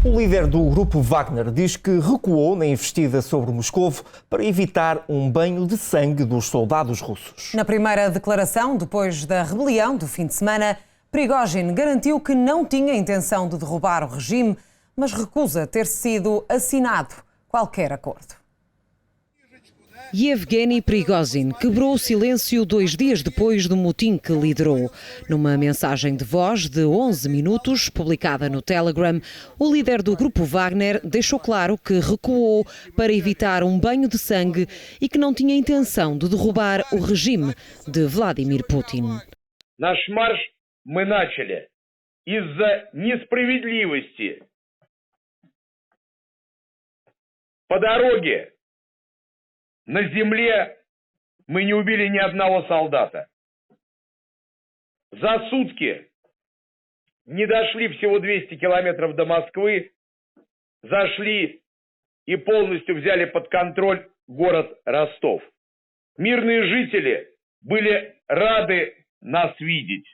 O líder do grupo Wagner diz que recuou na investida sobre Moscovo para evitar um banho de sangue dos soldados russos. Na primeira declaração, depois da rebelião do fim de semana, Prigozhin garantiu que não tinha intenção de derrubar o regime, mas recusa ter sido assinado qualquer acordo. Yevgeny Prigozhin quebrou o silêncio 2 dias depois do motim que liderou. Numa mensagem de voz de 11 minutos, publicada no Telegram, o líder do grupo Wagner deixou claro que recuou para evitar um banho de sangue e que não tinha intenção de derrubar o regime de Vladimir Putin. Наш марш мы начали из-за несправедливости. По дороге на земле мы не убили ни одного солдата. За сутки не дошли всего 200 километров до Москвы, зашли и полностью взяли под контроль город Ростов. Мирные жители были рады нас видеть.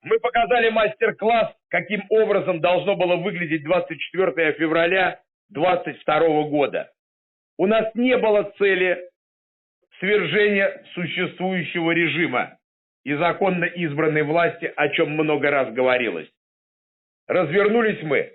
Мы показали мастер-класс, каким образом должно было выглядеть 24 февраля 2022 года. У нас не было цели свержения существующего режима и законно избранной власти, о чем много раз говорилось. Развернулись мы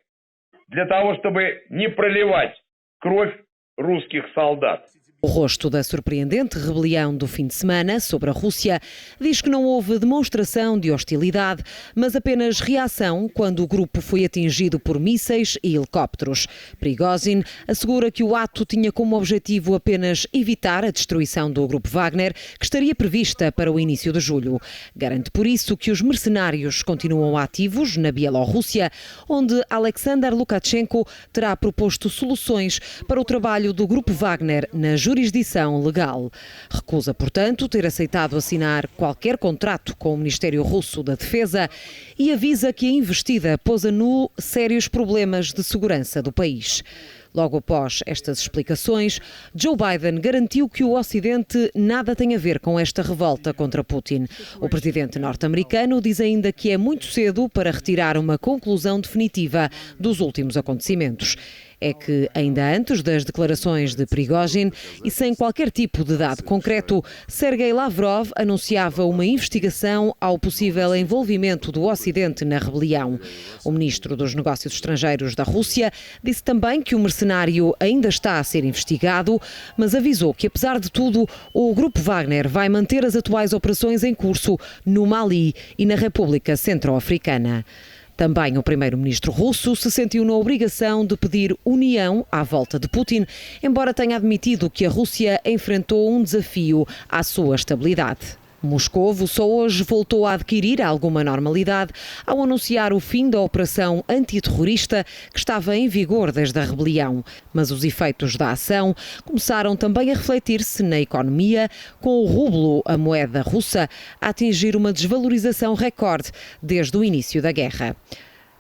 для того, чтобы не проливать кровь русских солдат. O rosto da surpreendente rebelião do fim de semana sobre a Rússia diz que não houve demonstração de hostilidade, mas apenas reação quando o grupo foi atingido por mísseis e helicópteros. Prigozhin assegura que o ato tinha como objetivo apenas evitar a destruição do grupo Wagner, que estaria prevista para o início de julho. Garante por isso que os mercenários continuam ativos na Bielorrússia, onde Alexander Lukashenko terá proposto soluções para o trabalho do grupo Wagner na jurisdição legal. Recusa, portanto, ter aceitado assinar qualquer contrato com o Ministério Russo da Defesa e avisa que a investida pôs a nu sérios problemas de segurança do país. Logo após estas explicações, Joe Biden garantiu que o Ocidente nada tem a ver com esta revolta contra Putin. O presidente norte-americano diz ainda que é muito cedo para retirar uma conclusão definitiva dos últimos acontecimentos. É que, ainda antes das declarações de Prigozhin e sem qualquer tipo de dado concreto, Sergei Lavrov anunciava uma investigação ao possível envolvimento do Ocidente na rebelião. O ministro dos Negócios Estrangeiros da Rússia disse também que o mercenário ainda está a ser investigado, mas avisou que, apesar de tudo, o grupo Wagner vai manter as atuais operações em curso no Mali e na República Centro-Africana. Também o primeiro-ministro russo se sentiu na obrigação de pedir união à volta de Putin, embora tenha admitido que a Rússia enfrentou um desafio à sua estabilidade. Moscovo só hoje voltou a adquirir alguma normalidade ao anunciar o fim da operação antiterrorista que estava em vigor desde a rebelião. Mas os efeitos da ação começaram também a refletir-se na economia, com o rublo, a moeda russa, a atingir uma desvalorização recorde desde o início da guerra.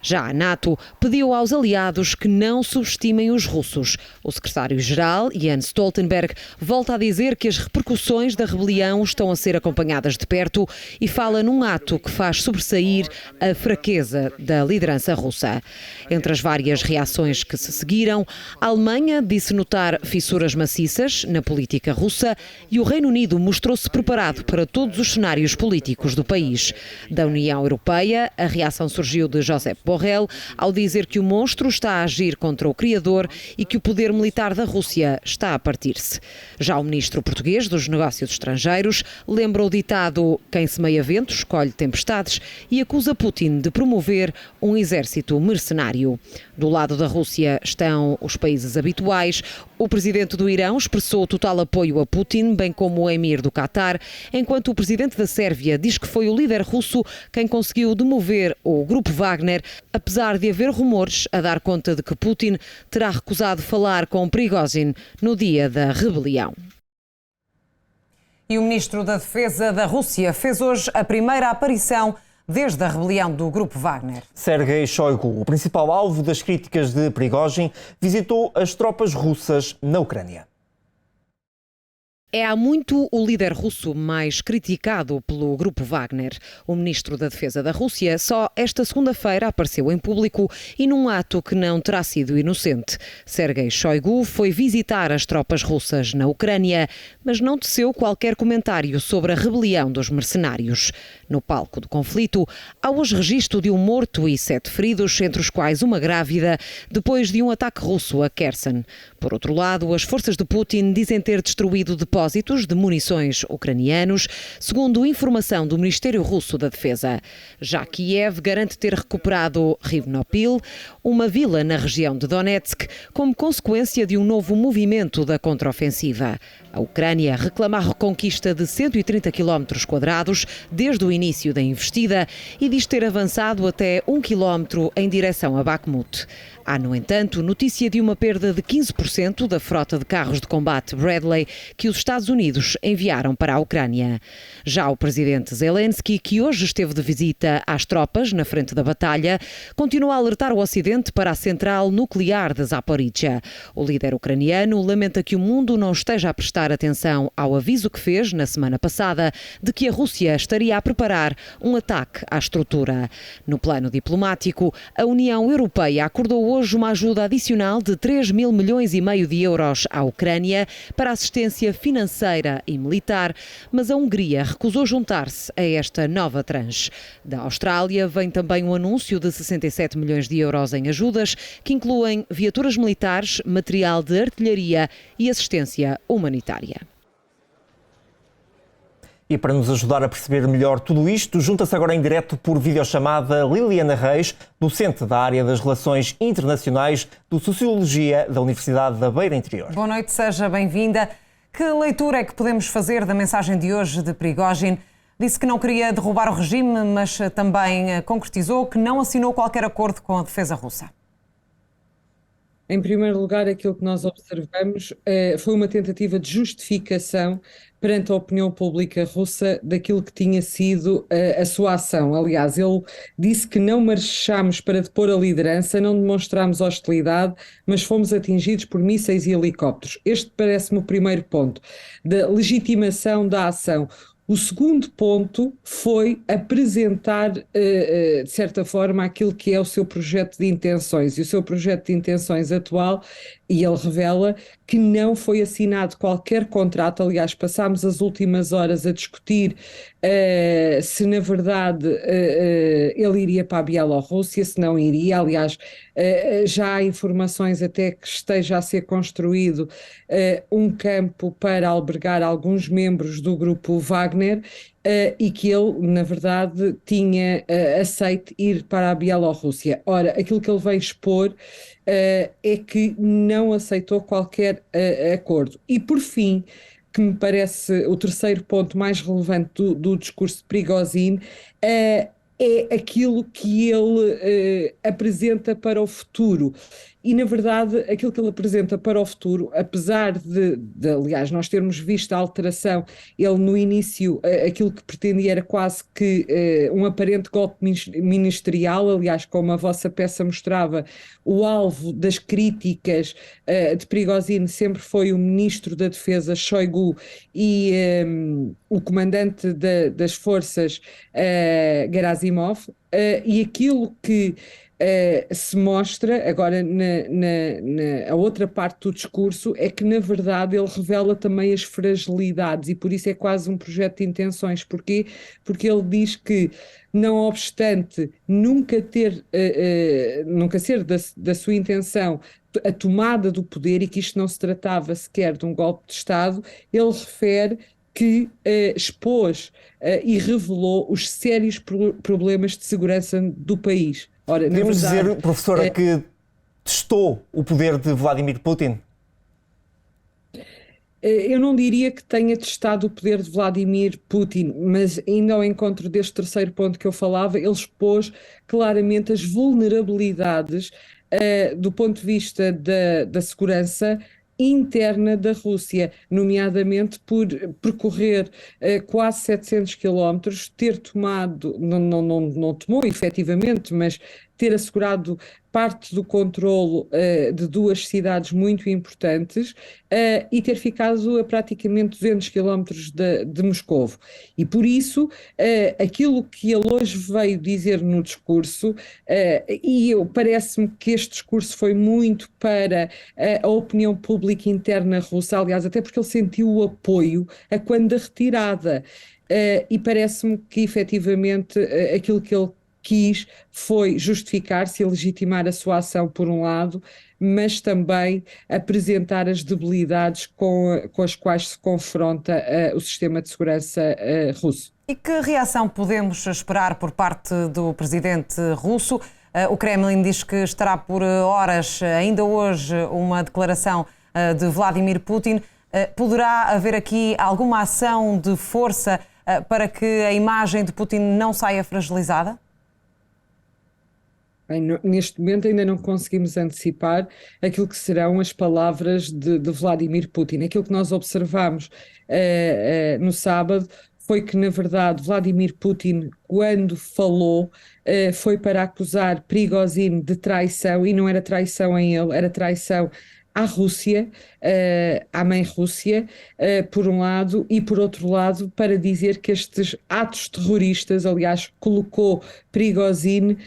Já a NATO pediu aos aliados que não subestimem os russos. O secretário-geral, Jens Stoltenberg, volta a dizer que as repercussões da rebelião estão a ser acompanhadas de perto e fala num ato que faz sobressair a fraqueza da liderança russa. Entre as várias reações que se seguiram, a Alemanha disse notar fissuras maciças na política russa e o Reino Unido mostrou-se preparado para todos os cenários políticos do país. Da União Europeia, a reação surgiu de Josep Borrell ao dizer que o monstro está a agir contra o criador e que o poder militar da Rússia está a partir-se. Já o ministro português dos Negócios Estrangeiros lembra o ditado "quem semeia ventos colhe tempestades" e acusa Putin de promover um exército mercenário. Do lado da Rússia estão os países habituais. O presidente do Irão expressou total apoio a Putin, bem como o emir do Qatar, enquanto o presidente da Sérvia diz que foi o líder russo quem conseguiu demover o grupo Wagner, apesar de haver rumores a dar conta de que Putin terá recusado falar com Prigozhin no dia da rebelião. E o ministro da Defesa da Rússia fez hoje a primeira aparição desde a rebelião do grupo Wagner. Sergei Shoigu, o principal alvo das críticas de Prigozhin, visitou as tropas russas na Ucrânia. É há muito o líder russo mais criticado pelo grupo Wagner. O ministro da Defesa da Rússia só esta segunda-feira apareceu em público e num ato que não terá sido inocente. Sergei Shoigu foi visitar as tropas russas na Ucrânia, mas não teceu qualquer comentário sobre a rebelião dos mercenários. No palco do conflito, há hoje registro de um morto e 7 feridos, entre os quais uma grávida, depois de um ataque russo a Kherson. Por outro lado, as forças de Putin dizem ter destruído depósitos de munições ucranianos, segundo informação do Ministério Russo da Defesa. Já Kiev garante ter recuperado Rivnopil, uma vila na região de Donetsk, como consequência de um novo movimento da contraofensiva. A Ucrânia reclama a reconquista de 130 km² desde o início da investida e diz ter avançado até 1 km em direção a Bakhmut. Há, no entanto, notícia de uma perda de 15% da frota de carros de combate Bradley que os Estados Unidos enviaram para a Ucrânia. Já o presidente Zelensky, que hoje esteve de visita às tropas na frente da batalha, continua a alertar o Ocidente para a central nuclear de Zaporizhia. O líder ucraniano lamenta que o mundo não esteja a prestar atenção ao aviso que fez na semana passada de que a Rússia estaria a preparar um ataque à estrutura. No plano diplomático, a União Europeia acordou hoje uma ajuda adicional de 3,5 milhões de euros à Ucrânia para assistência financeira e militar, mas a Hungria recusou juntar-se a esta nova tranche. Da Austrália vem também um anúncio de 67 milhões de euros em ajudas, que incluem viaturas militares, material de artilharia e assistência humanitária. E para nos ajudar a perceber melhor tudo isto, junta-se agora em direto por videochamada Liliana Reis, docente da área das Relações Internacionais do Sociologia da Universidade da Beira Interior. Boa noite, seja bem-vinda. Que leitura é que podemos fazer da mensagem de hoje de Prigozhin? Disse que não queria derrubar o regime, mas também concretizou que não assinou qualquer acordo com a defesa russa. Em primeiro lugar, aquilo que nós observamos foi uma tentativa de justificação perante a opinião pública russa daquilo que tinha sido a sua ação. Aliás, ele disse que não marchámos para depor a liderança, não demonstrámos hostilidade, mas fomos atingidos por mísseis e helicópteros. Este parece-me o primeiro ponto, da legitimação da ação. O segundo ponto foi apresentar, de certa forma, aquilo que é o seu projeto de intenções. E o seu projeto de intenções atual, e ele revela que não foi assinado qualquer contrato. Aliás, passámos as últimas horas a discutir se na verdade ele iria para a Bielorrússia, se não iria. Aliás, já há informações até que esteja a ser construído um campo para albergar alguns membros do grupo Wagner, e que ele, na verdade, tinha aceito ir para a Bielorrússia. Ora, aquilo que ele vem expor é que não aceitou qualquer acordo. E, por fim, que me parece o terceiro ponto mais relevante do discurso de Prigozhin, é aquilo que ele apresenta para o futuro. E, na verdade, aquilo que ele apresenta para o futuro, apesar de aliás, nós termos visto a alteração, ele no início, aquilo que pretendia era quase que um aparente golpe ministerial. Aliás, como a vossa peça mostrava, o alvo das críticas de Prigozhin sempre foi o ministro da Defesa, Shoigu, e o comandante das forças, Gerasimov, e aquilo que se mostra agora a outra parte do discurso é que, na verdade, ele revela também as fragilidades, e por isso é quase um projeto de intenções. Porquê? Porque ele diz que, não obstante nunca ser da sua intenção a tomada do poder, e que isto não se tratava sequer de um golpe de Estado, ele refere que expôs e revelou os sérios problemas de segurança do país. Ora, podemos dizer, professora, que testou o poder de Vladimir Putin? Eu não diria que tenha testado o poder de Vladimir Putin, mas ainda ao encontro deste terceiro ponto que eu falava, ele expôs claramente as vulnerabilidades do ponto de vista da segurança interna da Rússia, nomeadamente por percorrer quase 700 quilómetros, ter tomado, não tomou efetivamente, mas ter assegurado parte do controlo de duas cidades muito importantes e ter ficado a praticamente 200 quilómetros de Moscovo. E por isso, aquilo que ele hoje veio dizer no discurso, parece-me que este discurso foi muito para a opinião pública interna russa, aliás, até porque ele sentiu o apoio a quando da retirada. E parece-me que efetivamente aquilo que ele quis foi justificar-se e legitimar a sua ação por um lado, mas também apresentar as debilidades com as quais se confronta o sistema de segurança russo. E que reação podemos esperar por parte do presidente russo? O Kremlin diz que estará por horas, ainda hoje, uma declaração de Vladimir Putin. Poderá haver aqui alguma ação de força para que a imagem de Putin não saia fragilizada? Bem, neste momento ainda não conseguimos antecipar aquilo que serão as palavras de Vladimir Putin. Aquilo que nós observamos no sábado foi que, na verdade, Vladimir Putin, quando falou, foi para acusar Prigozhin de traição, e não era traição a ele, era traição à Rússia, à mãe Rússia, por um lado, e por outro lado para dizer que estes atos terroristas, aliás, colocou Prigozhin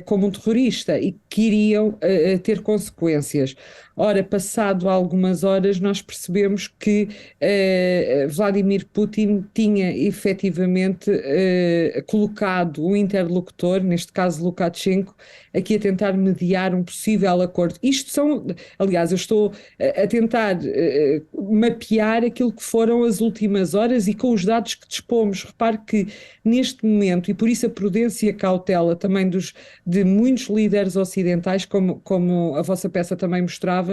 como um terrorista e que iriam ter consequências. Ora, passado algumas horas, nós percebemos que Vladimir Putin tinha efetivamente colocado um interlocutor, neste caso Lukashenko, aqui a tentar mediar um possível acordo. Isto são, aliás, eu estou a tentar mapear aquilo que foram as últimas horas e com os dados que dispomos. Repare que neste momento, e por isso a prudência e a cautela também de muitos líderes ocidentais, como a vossa peça também mostrava,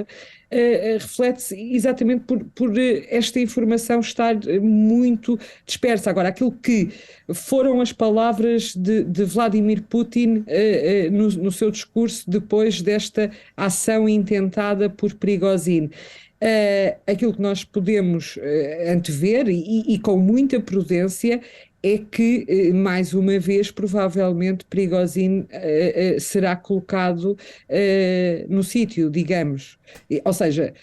reflete-se exatamente por esta informação estar muito dispersa. Agora, aquilo que foram as palavras de Vladimir Putin no seu discurso depois desta ação intentada por Prigozhin. Aquilo que nós podemos antever e com muita prudência é que, mais uma vez, provavelmente Prigozhin será colocado no sítio, digamos. Ou seja,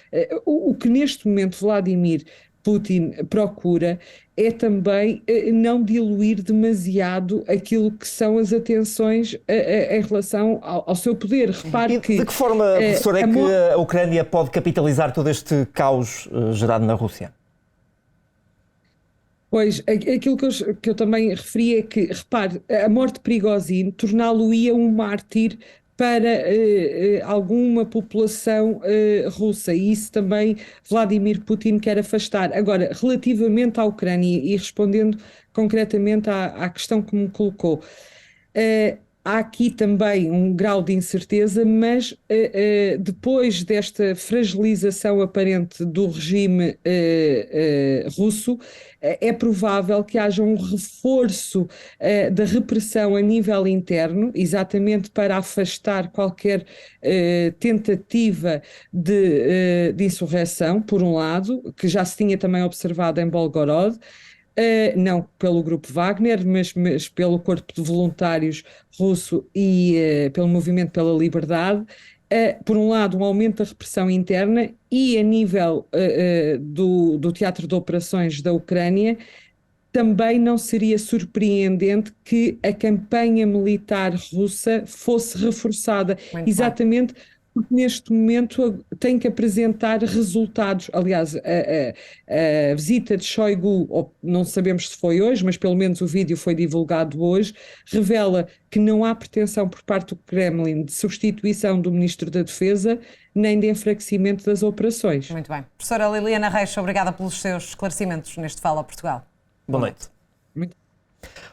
o que neste momento Vladimir Putin procura é também não diluir demasiado aquilo que são as atenções em relação ao seu poder. Repare e de que forma, professor, é que a Ucrânia pode capitalizar todo este caos gerado na Rússia? Pois, aquilo que eu também referi é que, repare, a morte de Prigozhin torná-lo-ia um mártir para alguma população russa, e isso também Vladimir Putin quer afastar. Agora, relativamente à Ucrânia, e respondendo concretamente à questão que me colocou, há aqui também um grau de incerteza, mas depois desta fragilização aparente do regime russo, é provável que haja um reforço da repressão a nível interno, exatamente para afastar qualquer tentativa de insurreição, por um lado, que já se tinha também observado em Belgorod, não pelo grupo Wagner, mas pelo corpo de voluntários russo e pelo Movimento pela Liberdade. Por um lado, um aumento da repressão interna e a nível do teatro de operações da Ucrânia, também não seria surpreendente que a campanha militar russa fosse reforçada. Muito exatamente bem. Porque neste momento tem que apresentar resultados. Aliás, a visita de Shoigu, não sabemos se foi hoje, mas pelo menos o vídeo foi divulgado hoje, revela que não há pretensão por parte do Kremlin de substituição do Ministro da Defesa, nem de enfraquecimento das operações. Muito bem. Professora Liliana Reis, obrigada pelos seus esclarecimentos neste Fala Portugal. Boa noite.